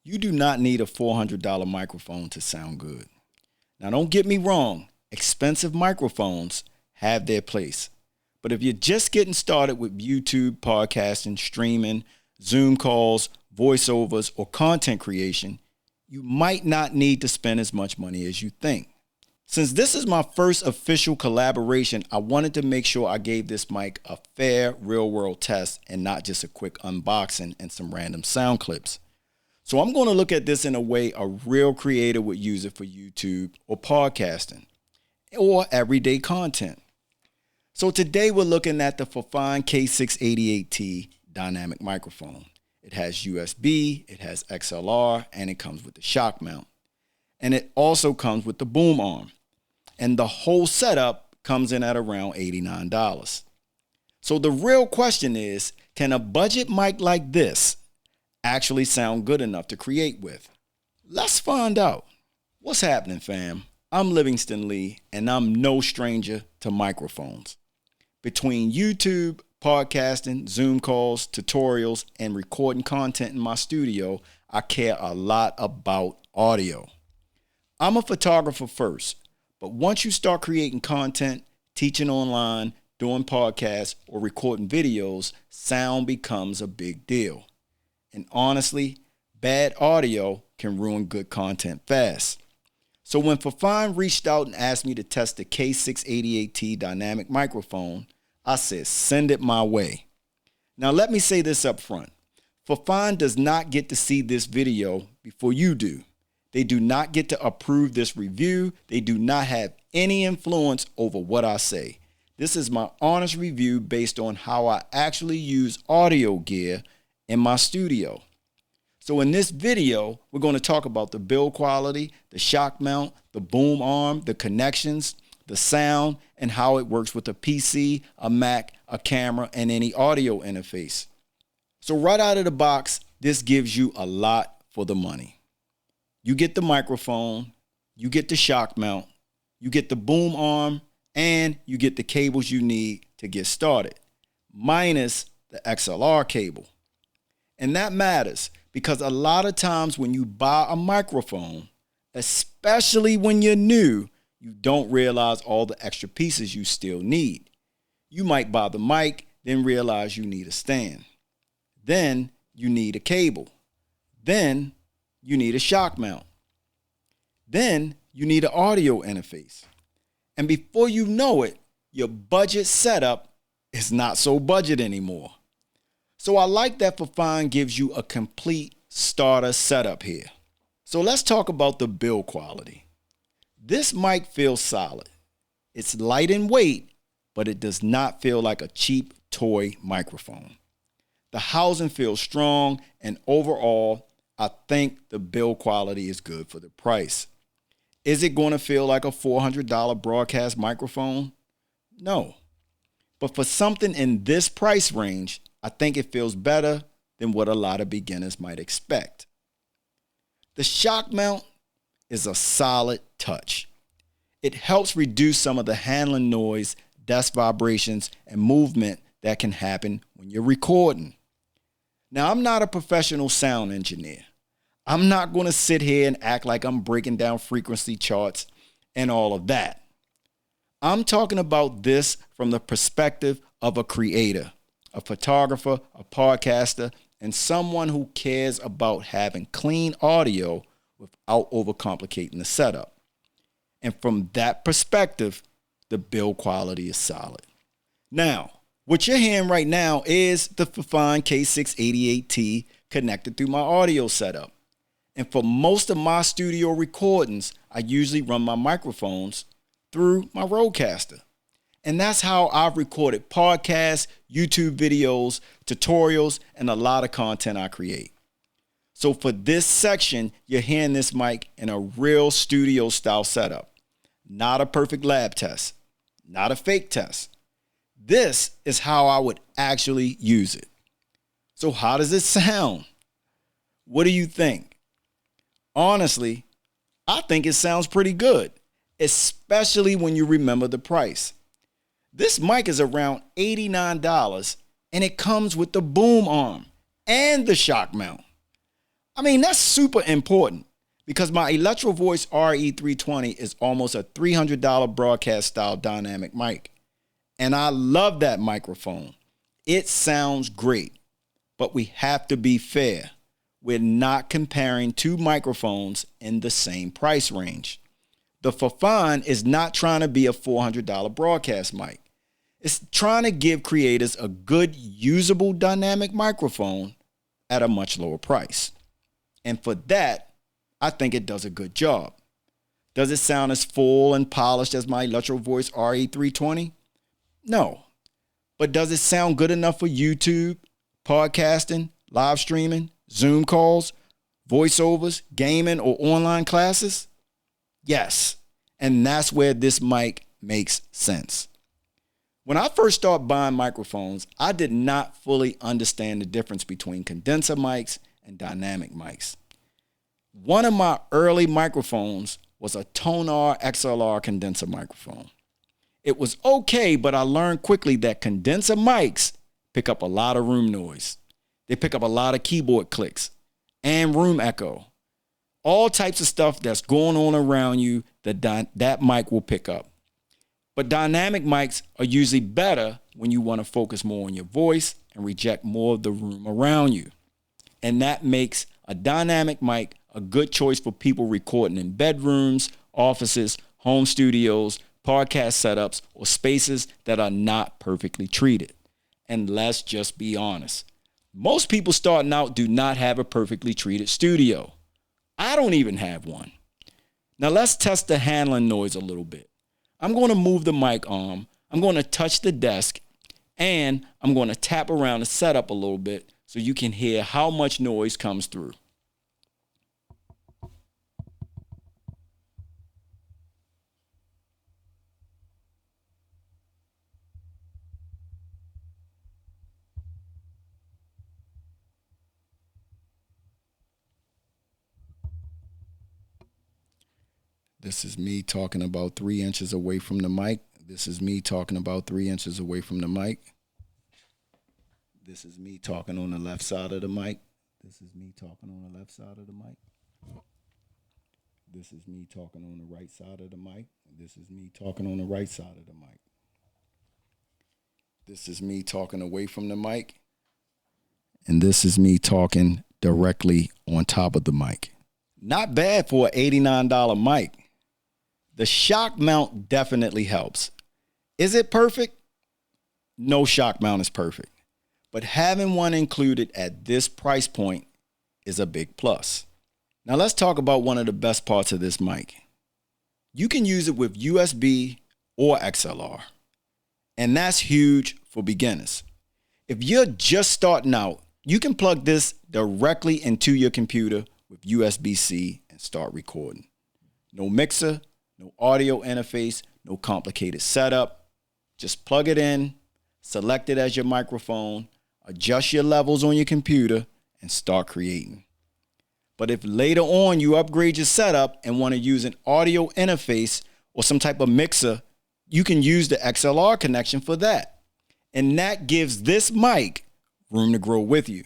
You do not need a $400 microphone to sound good. Now, don't get me wrong, expensive microphones have their place. But if you're just getting started with YouTube, podcasting, streaming, Zoom calls, voiceovers, or content creation, you might not need to spend as much money as you think. Since this is my first official collaboration, I wanted to make sure I gave this mic a fair, real-world test and not just a quick unboxing and some random sound clips. So I'm going to look at this in a way a real creator would use it for YouTube or podcasting or everyday content. So today we're looking at the Fifine K688T dynamic microphone. It has USB, it has XLR, and it comes with the shock mount. And it also comes with the boom arm. And the whole setup comes in at around $89. So the real question is, can a budget mic like this actually sound good enough to create with? Let's find out. What's happening, fam? I'm Livingston Lee, and I'm no stranger to microphones. Between YouTube, podcasting, Zoom calls, tutorials, and recording content in my studio, I care a lot about audio. I'm a photographer first, but once you start creating content, teaching online, doing podcasts, or recording videos, sound becomes a big deal. And honestly, bad audio can ruin good content fast. So when Fifine reached out and asked me to test the K688T dynamic microphone, I said, send it my way. Now let me say this up front. Fifine does not get to see this video before you do. They do not get to approve this review. They do not have any influence over what I say. This is my honest review based on how I actually use audio gear in my studio. So in this video, we're going to talk about the build quality, the shock mount, the boom arm, the connections, the sound, and how it works with a PC, a Mac, a camera, and any audio interface. So right out of the box, this gives you a lot for the money. You get the microphone, you get the shock mount, you get the boom arm, and you get the cables you need to get started, minus the XLR cable. And that matters because a lot of times when you buy a microphone, especially when you're new, you don't realize all the extra pieces you still need. You might buy the mic, then realize you need a stand. Then you need a cable. Then you need a shock mount. Then you need an audio interface. And before you know it, your budget setup is not so budget anymore. So I like that Fifine gives you a complete starter setup here. So let's talk about the build quality. This mic feels solid. It's light in weight, but it does not feel like a cheap toy microphone. The housing feels strong, and overall, I think the build quality is good for the price. Is it going to feel like a $400 broadcast microphone? No. But for something in this price range, I think it feels better than what a lot of beginners might expect. The shock mount is a solid touch. It helps reduce some of the handling noise, desk vibrations, and movement that can happen when you're recording. Now, I'm not a professional sound engineer. I'm not going to sit here and act like I'm breaking down frequency charts and all of that. I'm talking about this from the perspective of a creator, a photographer, a podcaster, and someone who cares about having clean audio without overcomplicating the setup. And from that perspective, the build quality is solid. Now, what you're hearing right now is the Fifine K688T connected through my audio setup. And for most of my studio recordings, I usually run my microphones through my RodeCaster. And that's how I've recorded podcasts, YouTube videos, tutorials, and a lot of content I create. So for this section, you're hearing this mic in a real studio style setup. Not a perfect lab test, not a fake test. This is how I would actually use it. So how does it sound? What do you think? Honestly, I think it sounds pretty good, especially when you remember the price. This mic is around $89 and it comes with the boom arm and the shock mount. I mean, that's super important because my Electro Voice RE320 is almost a $300 broadcast style dynamic mic. And I love that microphone. It sounds great, but we have to be fair. We're not comparing two microphones in the same price range. The Fifine is not trying to be a $400 broadcast mic. It's trying to give creators a good, usable dynamic microphone at a much lower price. And for that, I think it does a good job. Does it sound as full and polished as my Electro Voice RE320? No. But does it sound good enough for YouTube, podcasting, live streaming, Zoom calls, voiceovers, gaming, or online classes? Yes. And that's where this mic makes sense. When I first started buying microphones, I did not fully understand the difference between condenser mics and dynamic mics. One of my early microphones was a Tonar XLR condenser microphone. It was okay, but I learned quickly that condenser mics pick up a lot of room noise. They pick up a lot of keyboard clicks and room echo. All types of stuff that's going on around you that mic will pick up. But dynamic mics are usually better when you want to focus more on your voice and reject more of the room around you. And that makes a dynamic mic a good choice for people recording in bedrooms, offices, home studios, podcast setups, or spaces that are not perfectly treated. And let's just be honest. Most people starting out do not have a perfectly treated studio. I don't even have one. Now let's test the handling noise a little bit. I'm going to move the mic arm. I'm going to touch the desk, and I'm going to tap around the setup a little bit so you can hear how much noise comes through. This is me talking about 3 inches away from the mic. This is me talking about 3 inches away from the mic. This is me talking on the left side of the mic. This is me talking on the left side of the mic. This is me talking on the right side of the mic. This is me talking on the right side of the mic. This is me talking away from the mic. And this is me talking directly on top of the mic. Not bad for an $89 mic. The shock mount definitely helps. Is it perfect? No shock mount is perfect. But having one included at this price point is a big plus. Now let's talk about one of the best parts of this mic. You can use it with USB or XLR. And that's huge for beginners. If you're just starting out, you can plug this directly into your computer with USB-C and start recording. No mixer, no audio interface, no complicated setup. Just plug it in, select it as your microphone, adjust your levels on your computer, and start creating. But if later on you upgrade your setup and want to use an audio interface or some type of mixer, you can use the XLR connection for that. And that gives this mic room to grow with you.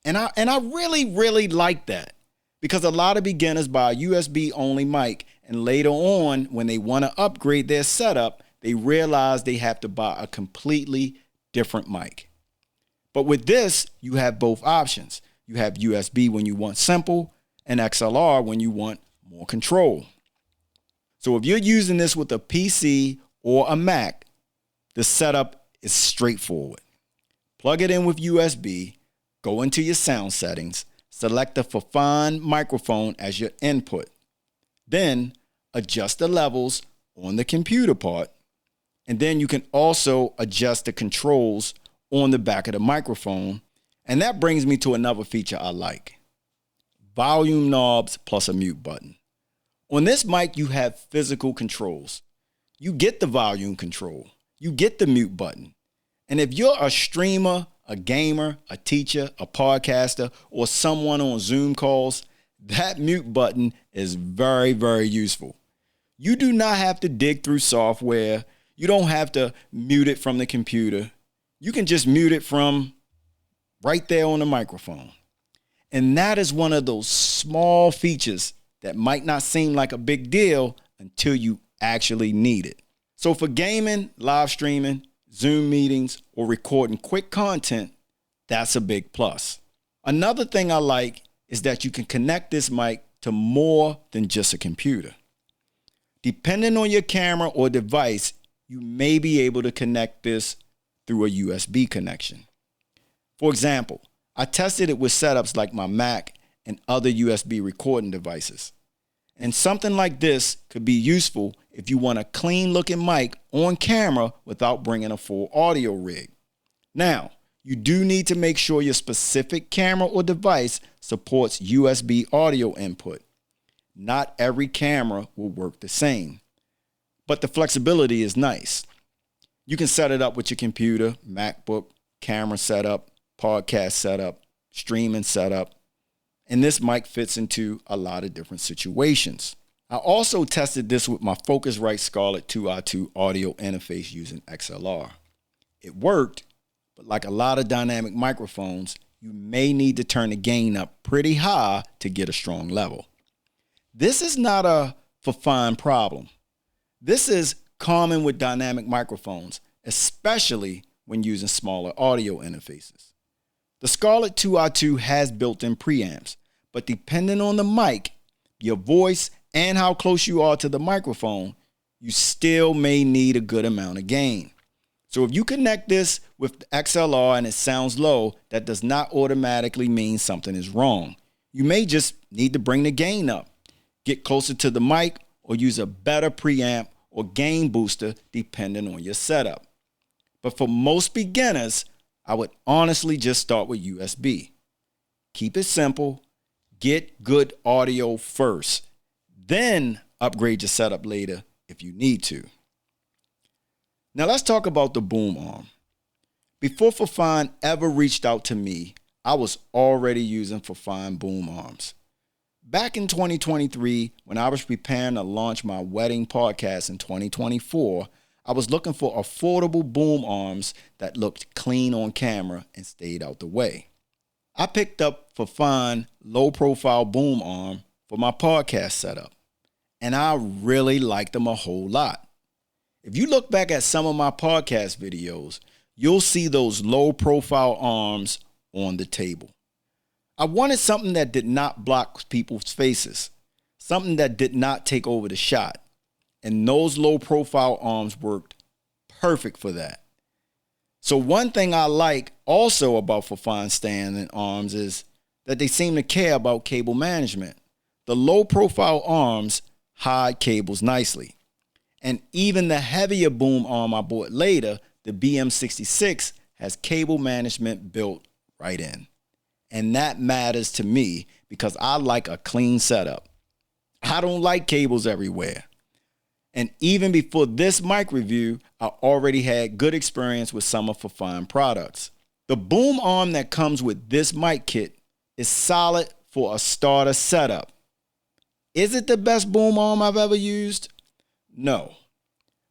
And I really like that. Because a lot of beginners buy a USB-only mic, and later on, when they want to upgrade their setup, they realize they have to buy a completely different mic. But with this, you have both options. You have USB when you want simple, and XLR when you want more control. So if you're using this with a PC or a Mac, the setup is straightforward. Plug it in with USB, go into your sound settings, select the Fifine microphone as your input. Then adjust the levels on the computer part. And then you can also adjust the controls on the back of the microphone. And that brings me to another feature I like. Volume knobs plus a mute button. On this mic, you have physical controls. You get the volume control. You get the mute button. And if you're a streamer, a gamer, a teacher, a podcaster, or someone on Zoom calls, that mute button is very, very useful. You do not have to dig through software. You don't have to mute it from the computer. You can just mute it from right there on the microphone. And that is one of those small features that might not seem like a big deal until you actually need it. So for gaming, live streaming, Zoom meetings, or recording quick content, that's a big plus. Another thing I like is that you can connect this mic to more than just a computer. Depending on your camera or device, you may be able to connect this through a USB connection. For example, I tested it with setups like my Mac and other USB recording devices. And something like this could be useful if you want a clean looking mic on camera without bringing a full audio rig. Now, you do need to make sure your specific camera or device supports USB audio input. Not every camera will work the same, but the flexibility is nice. You can set it up with your computer, MacBook, camera setup, podcast setup, streaming setup, and this mic fits into a lot of different situations. I also tested this with my Focusrite Scarlett 2i2 audio interface using XLR. It worked, but like a lot of dynamic microphones, you may need to turn the gain up pretty high to get a strong level. This is not a Fifine problem. This is common with dynamic microphones, especially when using smaller audio interfaces. The Scarlett 2i2 has built-in preamps, but depending on the mic, your voice, and how close you are to the microphone, you still may need a good amount of gain. So if you connect this with the XLR and it sounds low, that does not automatically mean something is wrong. You may just need to bring the gain up, get closer to the mic, or use a better preamp or gain booster depending on your setup. But for most beginners, I would honestly just start with USB. Keep it simple, get good audio first, then upgrade your setup later if you need to. Now let's talk about the boom arm. Before Fifine ever reached out to me, I was already using Fifine boom arms. Back in 2023, when I was preparing to launch my wedding podcast in 2024, I was looking for affordable boom arms that looked clean on camera and stayed out the way. I picked up Fifine low-profile boom arm for my podcast setup, and I really liked them a whole lot. If you look back at some of my podcast videos, you'll see those low-profile arms on the table. I wanted something that did not block people's faces, something that did not take over the shot. And those low profile arms worked perfect for that. So one thing I like also about Fifine stand and arms is that they seem to care about cable management. The low profile arms hide cables nicely. And even the heavier boom arm I bought later, the BM66, has cable management built right in. And that matters to me because I like a clean setup. I don't like cables everywhere. And even before this mic review, I already had good experience with some of Fifine products. The boom arm that comes with this mic kit is solid for a starter setup. Is it the best boom arm I've ever used? No.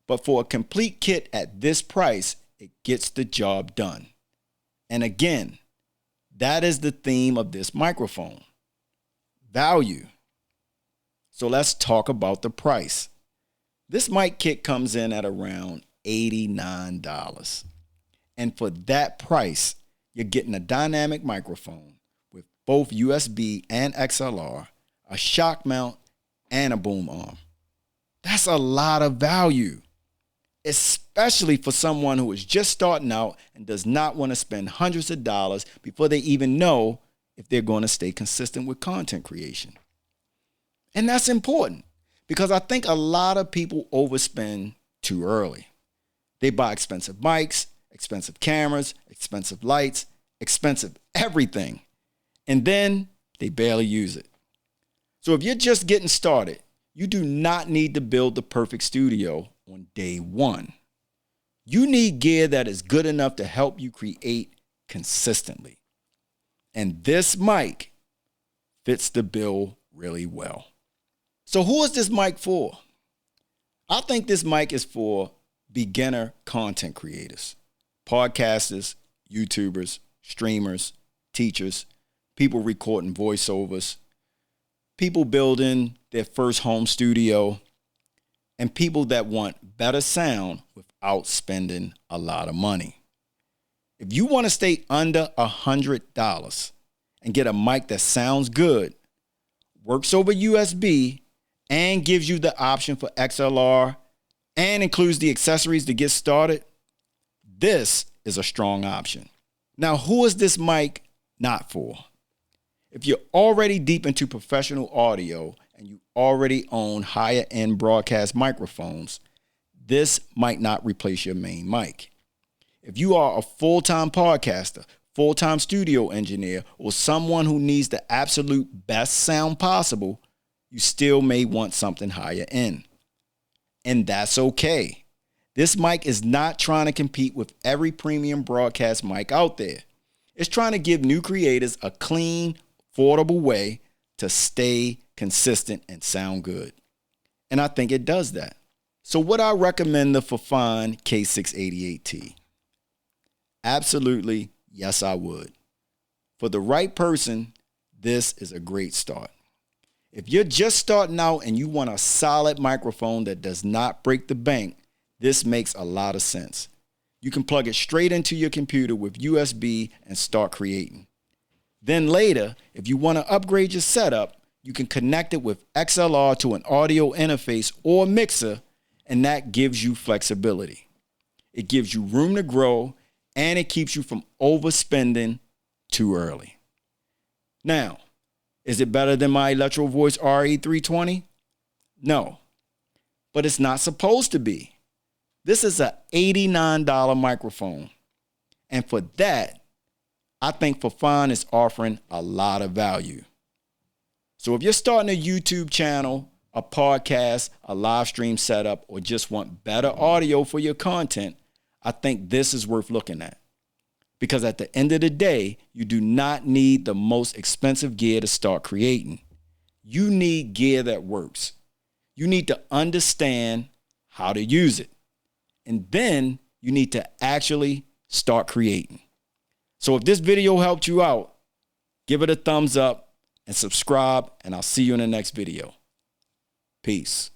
But for a complete kit at this price, it gets the job done. And again, that is the theme of this microphone. Value. So let's talk about the price. This mic kit comes in at around $89. And for that price, you're getting a dynamic microphone with both USB and XLR, a shock mount, and a boom arm. That's a lot of value, especially for someone who is just starting out and does not want to spend hundreds of dollars before they even know if they're going to stay consistent with content creation. And that's important because I think a lot of people overspend too early. They buy expensive mics, expensive cameras, expensive lights, expensive everything, and then they barely use it. So if you're just getting started, you do not need to build the perfect studio on day one. You need gear that is good enough to help you create consistently. And this mic fits the bill really well. So who is this mic for? I think this mic is for beginner content creators, podcasters, YouTubers, streamers, teachers, people recording voiceovers, people building their first home studio, and people that want better sound without spending a lot of money. If you want to stay under $100 and get a mic that sounds good, works over USB, and gives you the option for XLR, and includes the accessories to get started, this is a strong option. Now, who is this mic not for? If you're already deep into professional audio and you already own higher end broadcast microphones, this might not replace your main mic. If you are a full-time podcaster, full-time studio engineer, or someone who needs the absolute best sound possible, you still may want something higher end. And that's okay. This mic is not trying to compete with every premium broadcast mic out there. It's trying to give new creators a clean, affordable way to stay consistent and sound good. And I think it does that. So would I recommend the Fifine K688T? Absolutely, yes, I would. For the right person, this is a great start. If you're just starting out and you want a solid microphone that does not break the bank, this makes a lot of sense. You can plug it straight into your computer with USB and start creating. Then later, if you want to upgrade your setup, you can connect it with XLR to an audio interface or mixer, and that gives you flexibility. It gives you room to grow, and it keeps you from overspending too early. Now, is it better than my Electro Voice RE320? No, but it's not supposed to be. This is an $89 microphone. And for that, I think Fifine is offering a lot of value. So if you're starting a YouTube channel, a podcast, a live stream setup, or just want better audio for your content, I think this is worth looking at. Because at the end of the day, you do not need the most expensive gear to start creating. You need gear that works. You need to understand how to use it. And then you need to actually start creating. So if this video helped you out, give it a thumbs up and subscribe, and I'll see you in the next video. Peace.